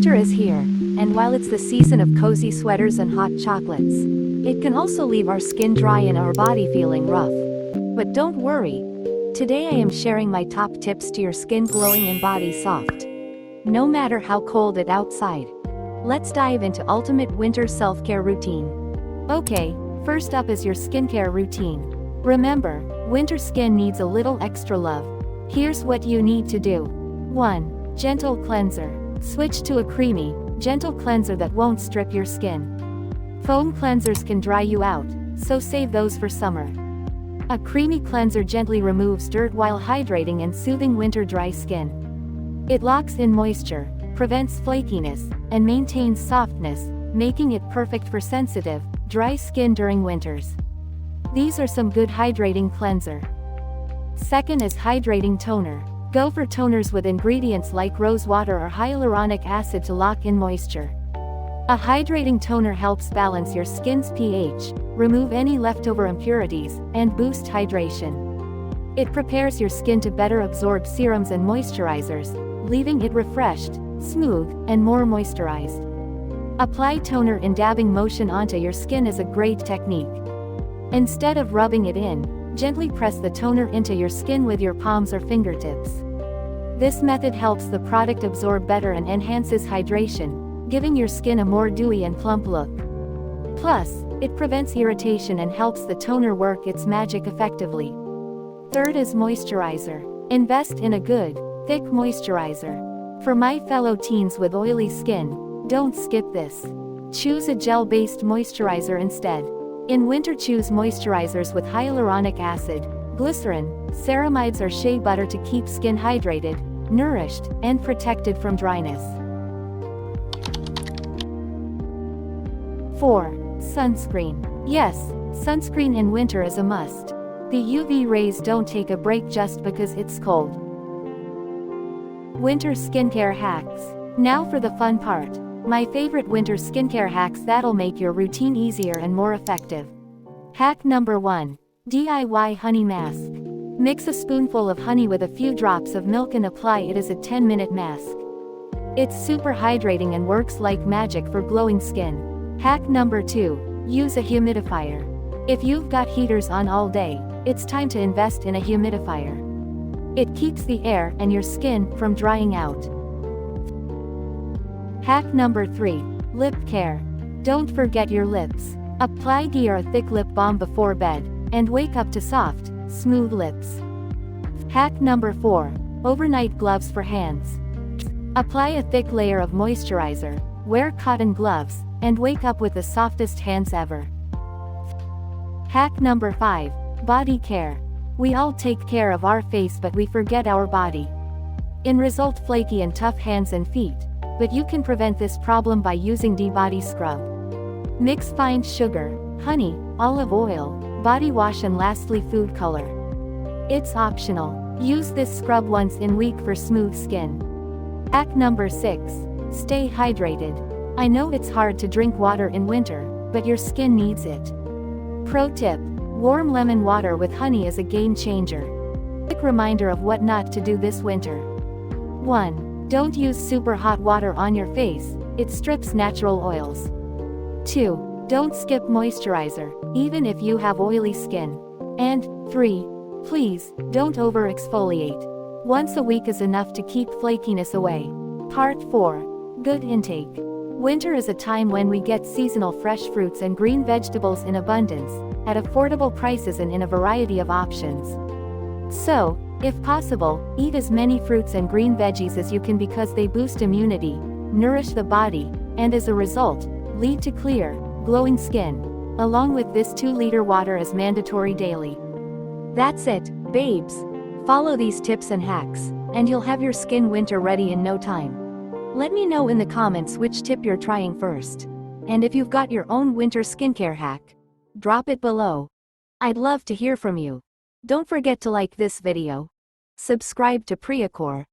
Winter is here, and while it's the season of cozy sweaters and hot chocolates, it can also leave our skin dry and our body feeling rough. But don't worry. Today I am sharing my top tips to your skin glowing and body soft, no matter how cold it outside. Let's dive into ultimate winter self-care routine. Okay, first up is your skincare routine. Remember, winter skin needs a little extra love. Here's what you need to do. 1. Gentle cleanser. Switch to a creamy, gentle cleanser that won't strip your skin. Foam cleansers can dry you out, so save those for summer. A creamy cleanser gently removes dirt while hydrating and soothing winter dry skin. It locks in moisture, prevents flakiness, and maintains softness, making it perfect for sensitive, dry skin during winters. These are some good hydrating cleanser. Second is hydrating toner. Go for toners with ingredients like rose water or hyaluronic acid to lock in moisture. A hydrating toner helps balance your skin's pH, remove any leftover impurities, and boost hydration. It prepares your skin to better absorb serums and moisturizers, leaving it refreshed, smooth, and more moisturized. Apply toner in dabbing motion onto your skin is a great technique. Instead of rubbing it in, gently press the toner into your skin with your palms or fingertips. This method helps the product absorb better and enhances hydration, giving your skin a more dewy and plump look. Plus, it prevents irritation and helps the toner work its magic effectively. Third is moisturizer. Invest in a good, thick moisturizer. For my fellow teens with oily skin, don't skip this. Choose a gel-based moisturizer instead. In winter, choose moisturizers with hyaluronic acid, glycerin, ceramides or shea butter to keep skin hydrated, nourished, and protected from dryness. 4. Sunscreen. Yes, sunscreen in winter is a must. The UV rays don't take a break just because it's cold. Winter skincare hacks. Now for the fun part. My favorite winter skincare hacks that'll make your routine easier and more effective. Hack number 1. DIY honey mask. Mix a spoonful of honey with a few drops of milk and apply it as a 10-minute mask. It's super hydrating and works like magic for glowing skin. Hack number 2. Use a humidifier. If you've got heaters on all day, it's time to invest in a humidifier. It keeps the air and your skin from drying out. Hack number 3. Lip care. Don't forget your lips. Apply ghee or a thick lip balm before bed, and wake up to soft, smooth lips. Hack number 4. Overnight gloves for hands. Apply a thick layer of moisturizer, wear cotton gloves, and wake up with the softest hands ever. Hack number 5. Body care. We all take care of our face but we forget our body. In result flaky and tough hands and feet. But you can prevent this problem by using D-Body Scrub. Mix fine sugar, honey, olive oil, body wash and lastly food color. It's optional. Use this scrub once in a week for smooth skin. Hack number 6. Stay hydrated. I know it's hard to drink water in winter, but your skin needs it. Pro tip: warm lemon water with honey is a game changer. Quick reminder of what not to do this winter. 1. Don't use super hot water on your face, it strips natural oils. 2. Don't skip moisturizer, even if you have oily skin. And 3. Please, don't over-exfoliate. Once a week is enough to keep flakiness away. Part 4. Good intake. Winter is a time when we get seasonal fresh fruits and green vegetables in abundance, at affordable prices and in a variety of options. So, if possible, eat as many fruits and green veggies as you can because they boost immunity, nourish the body, and as a result, lead to clear, glowing skin. Along with this 2-liter water is mandatory daily. That's it, babes. Follow these tips and hacks, and you'll have your skin winter ready in no time. Let me know in the comments which tip you're trying first. And if you've got your own winter skincare hack, drop it below. I'd love to hear from you. Don't forget to like this video. Subscribe to Priyacore,